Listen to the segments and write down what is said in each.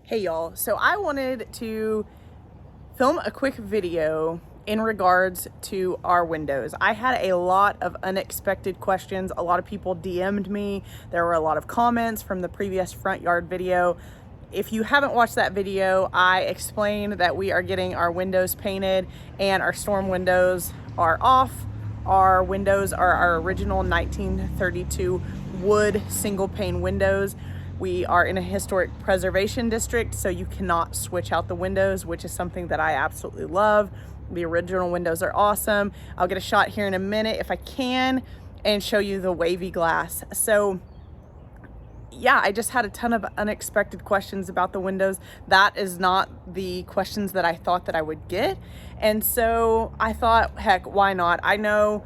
Hey y'all, so I wanted to film a quick video in regards to our windows. I had a lot of unexpected questions. A lot of people DM'd me. There were a lot of comments from the previous front yard video. If you haven't watched that video, I explained that we are getting our windows painted and our storm windows are off. Our windows are our original 1932 wood single pane windows. We are in a historic preservation district, so you cannot switch out the windows, which is something that I absolutely love. The original windows are awesome. I'll get a shot here in a minute if I can and show you the wavy glass. So yeah, I just had a ton of unexpected questions about the windows. That is not the questions that I thought that I would get. And so I thought, heck, why not? I know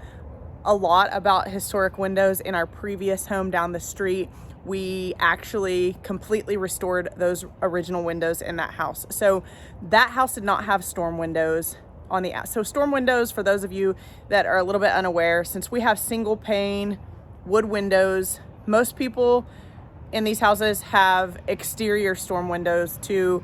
a lot about historic windows. In our previous home down the street, we actually completely restored those original windows in that house. So that house did not have storm windows on the outside. So storm windows, for those of you that are a little bit unaware, since we have single pane wood windows, most people in these houses have exterior storm windows to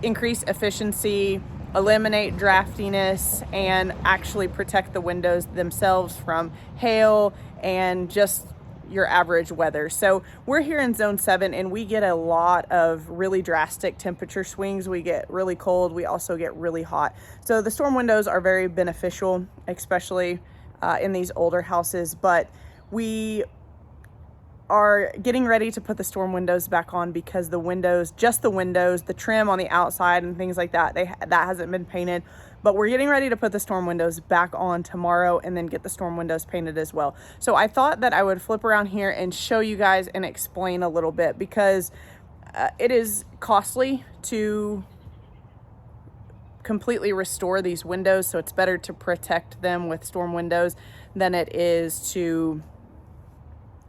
increase efficiency, eliminate draftiness, and actually protect the windows themselves from hail and just your average weather. So we're here in zone 7 and we get a lot of really drastic temperature swings. We get really cold, we also get really hot. So the storm windows are very beneficial, especially in these older houses, but we are getting ready to put the storm windows back on because the windows, just the windows, the trim on the outside and things like that, that hasn't been painted. But we're getting ready to put the storm windows back on tomorrow and then get the storm windows painted as well. So I thought that I would flip around here and show you guys and explain a little bit, because it is costly to completely restore these windows. So it's better to protect them with storm windows than it is to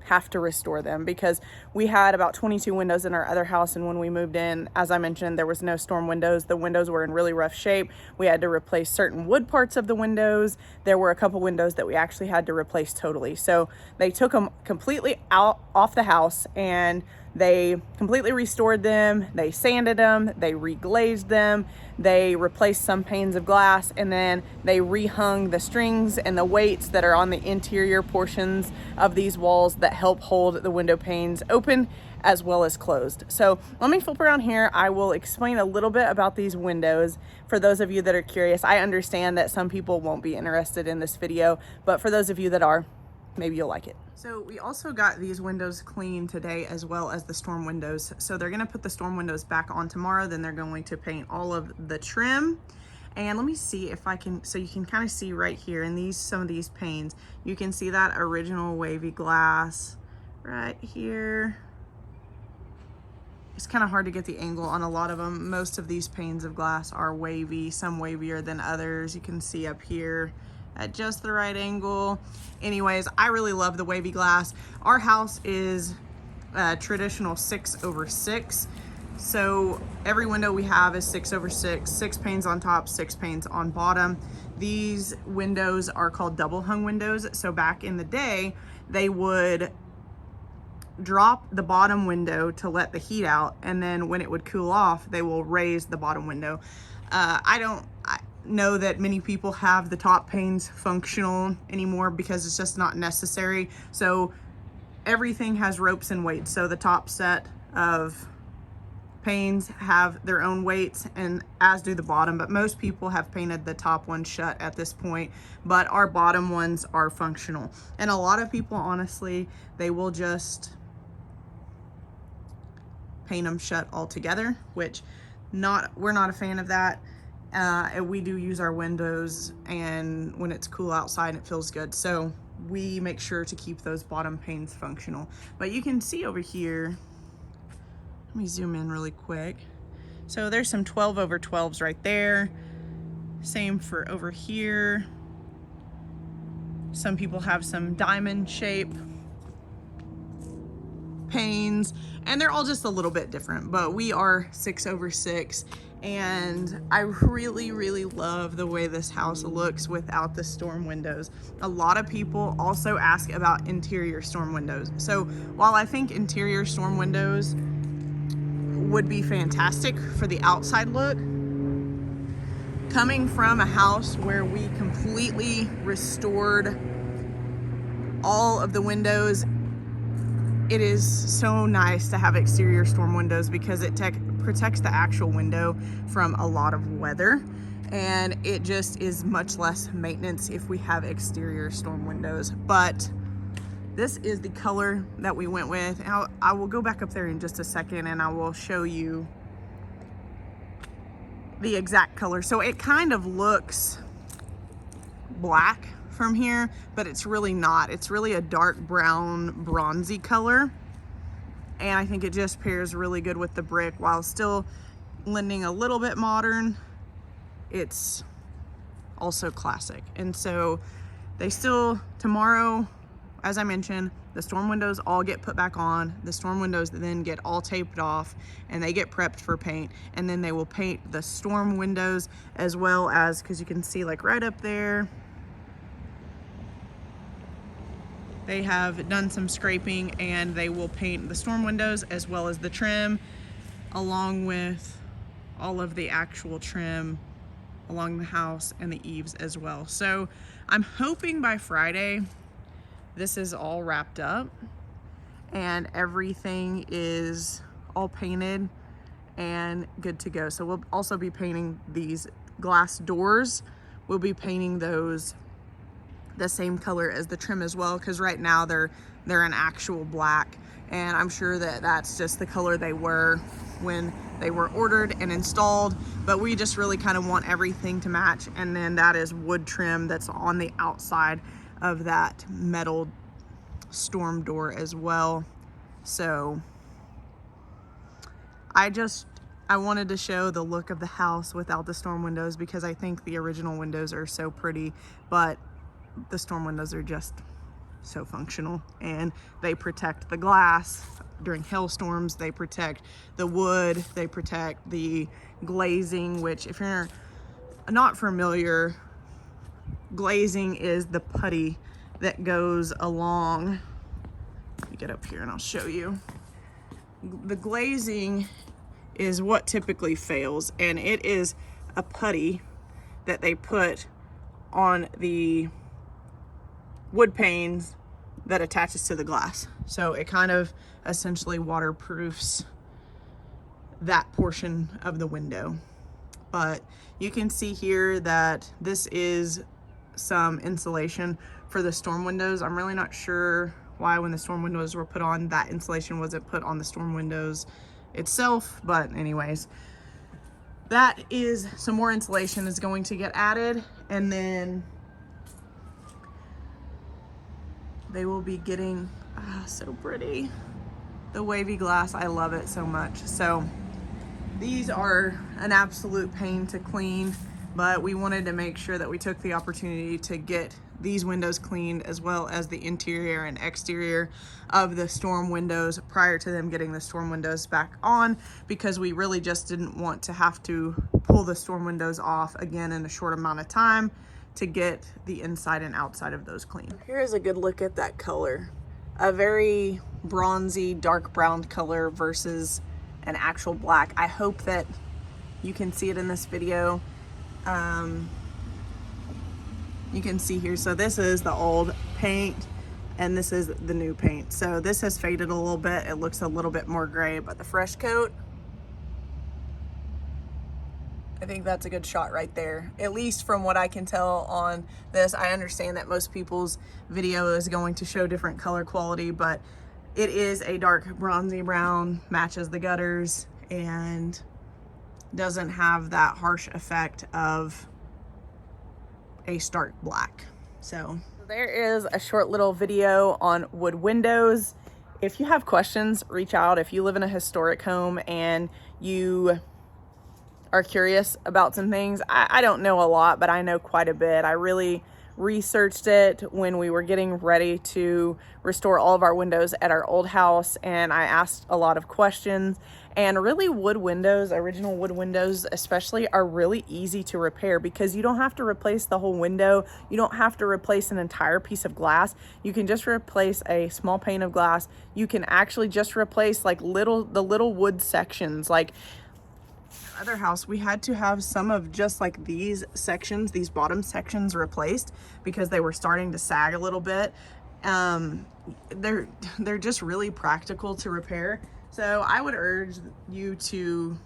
have to restore them, because we had about 22 windows in our other house, and when we moved in, as I mentioned, there was no storm windows. The windows were in really rough shape. We had to replace certain wood parts of the windows. There were a couple windows that we actually had to replace totally. So they took them completely off the house and they completely restored them. They sanded them, they reglazed them, they replaced some panes of glass, and then they rehung the strings and the weights that are on the interior portions of these walls that help hold the window panes open as well as closed. So let me flip around here. I will explain a little bit about these windows for those of you that are curious. I understand that some people won't be interested in this video, but for those of you that are, maybe you'll like it. So we also got these windows cleaned today, as well as the storm windows. So they're gonna put the storm windows back on tomorrow. Then they're going to paint all of the trim. And let me see if I can, so you can kind of see right here in these, some of these panes, you can see that original wavy glass right here. It's kind of hard to get the angle on a lot of them. Most of these panes of glass are wavy, some wavier than others. You can see up here at just the right angle. Anyways, I really love the wavy glass. Our house is a traditional 6/6. So every window we have is 6/6, 6 panes on top, 6 panes on bottom. These windows are called double hung windows. So back in the day, they would drop the bottom window to let the heat out, and then when it would cool off, they will raise the bottom window. I know that many people have the top panes functional anymore because it's just not necessary. So everything has ropes and weights. So the top set of panes have their own weights, and as do the bottom, but most people have painted the top one shut at this point, but our bottom ones are functional. And a lot of people, honestly, they will just paint them shut altogether, which we're not a fan of that. We do use our windows, and when it's cool outside, it feels good. So we make sure to keep those bottom panes functional. But you can see over here, let me zoom in really quick. So there's some 12/12s right there. Same for over here. Some people have some diamond shape panes, and they're all just a little bit different, but we are 6/6. And I really love the way this house looks without the storm windows. A lot of people also ask about interior storm windows. So while I think interior storm windows would be fantastic for the outside look. Coming from a house where we completely restored all of the windows, it is so nice to have exterior storm windows because it protects the actual window from a lot of weather, and it just is much less maintenance if we have exterior storm windows. But this is the color that we went with. I will go back up there in just a second and I will show you the exact color. So it kind of looks black from here, but it's really not. It's really a dark brown, bronzy color. And I think it just pairs really good with the brick while still lending a little bit modern. It's also classic. And so they still, tomorrow, as I mentioned, the storm windows all get put back on. The storm windows then get all taped off and they get prepped for paint. And then they will paint the storm windows as well as, because you can see like right up there, they have done some scraping and they will paint the storm windows as well as the trim, along with all of the actual trim along the house and the eaves as well. So I'm hoping by Friday this is all wrapped up and everything is all painted and good to go. So we'll also be painting these glass doors. We'll be painting those the same color as the trim as well, because right now they're an actual black, and I'm sure that that's just the color they were when they were ordered and installed, but we just really kind of want everything to match. And then that is wood trim that's on the outside of that metal storm door as well. So I wanted to show the look of the house without the storm windows because I think the original windows are so pretty, but the storm windows are just so functional and they protect the glass during hailstorms, they protect the wood, they protect the glazing, which if you're not familiar, glazing is the putty that goes along. Let me get up here and I'll show you. The glazing is what typically fails, and it is a putty that they put on the wood panes that attaches to the glass. So it kind of essentially waterproofs that portion of the window. But you can see here that this is some insulation for the storm windows. I'm really not sure why when the storm windows were put on, that insulation wasn't put on the storm windows itself. But anyways, that is some more insulation is going to get added, and then they will be getting, so pretty, the wavy glass. I love it so much. So these are an absolute pain to clean, but we wanted to make sure that we took the opportunity to get these windows cleaned as well as the interior and exterior of the storm windows prior to them getting the storm windows back on, because we really just didn't want to have to pull the storm windows off again in a short amount of time to get the inside and outside of those clean. Here's a good look at that color. A very bronzy, dark brown color versus an actual black. I hope that you can see it in this video. You can see here, so this is the old paint and this is the new paint. So this has faded a little bit. It looks a little bit more gray, but the fresh coat, I think that's a good shot right there. At least from what I can tell on this. I understand that most people's video is going to show different color quality, but it is a dark bronzy brown, matches the gutters, and doesn't have that harsh effect of a stark black. So there is a short little video on wood windows. If you have questions, reach out. If you live in a historic home and you are curious about some things, I don't know a lot, but I know quite a bit. I really researched it when we were getting ready to restore all of our windows at our old house, and I asked a lot of questions, And really, wood windows, original wood windows especially, are really easy to repair because you don't have to replace the whole window. You don't have to replace an entire piece of glass. You can just replace a small pane of glass. You can actually just replace like the little wood sections. Like other house, we had to have some of just like these sections, these bottom sections, replaced because they were starting to sag a little bit. They're just really practical to repair. So I would urge you to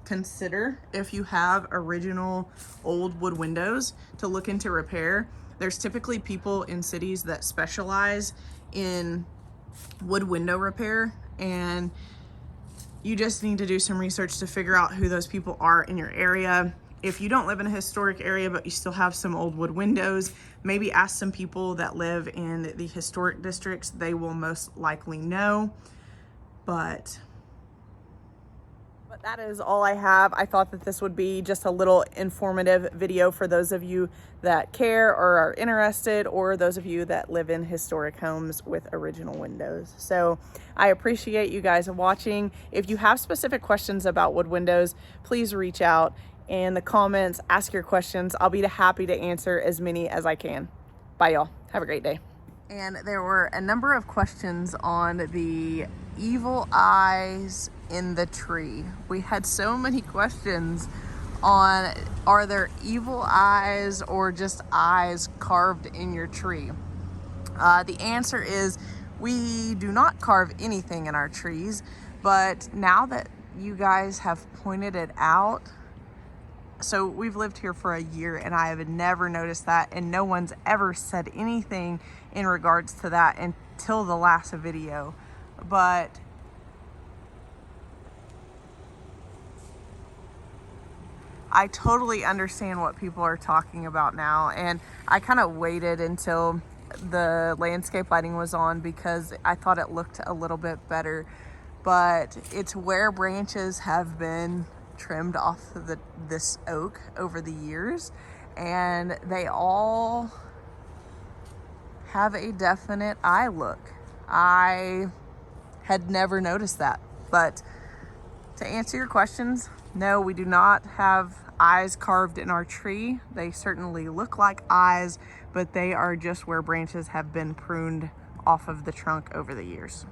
consider, if you have original old wood windows, to look into repair. There's typically people in cities that specialize in wood window repair, and you just need to do some research to figure out who those people are in your area. If you don't live in a historic area, but you still have some old wood windows, maybe ask some people that live in the historic districts. They will most likely know. But that is all I have. I thought that this would be just a little informative video for those of you that care or are interested, or those of you that live in historic homes with original windows. So I appreciate you guys watching. If you have specific questions about wood windows, please reach out in the comments, ask your questions. I'll be happy to answer as many as I can. Bye, y'all. Have a great day. And there were a number of questions on the evil eyes in the tree. We had so many questions on, are there evil eyes or just eyes carved in your tree? The answer is we do not carve anything in our trees, but now that you guys have pointed it out, so we've lived here for a year and I have never noticed that, and no one's ever said anything in regards to that until the last video. But I totally understand what people are talking about now, and I kind of waited until the landscape lighting was on because I thought it looked a little bit better. But it's where branches have been trimmed off of this oak over the years, and they all have a definite eye look. I had never noticed that. But to answer your questions, no, we do not have eyes carved in our tree. They certainly look like eyes, but they are just where branches have been pruned off of the trunk over the years.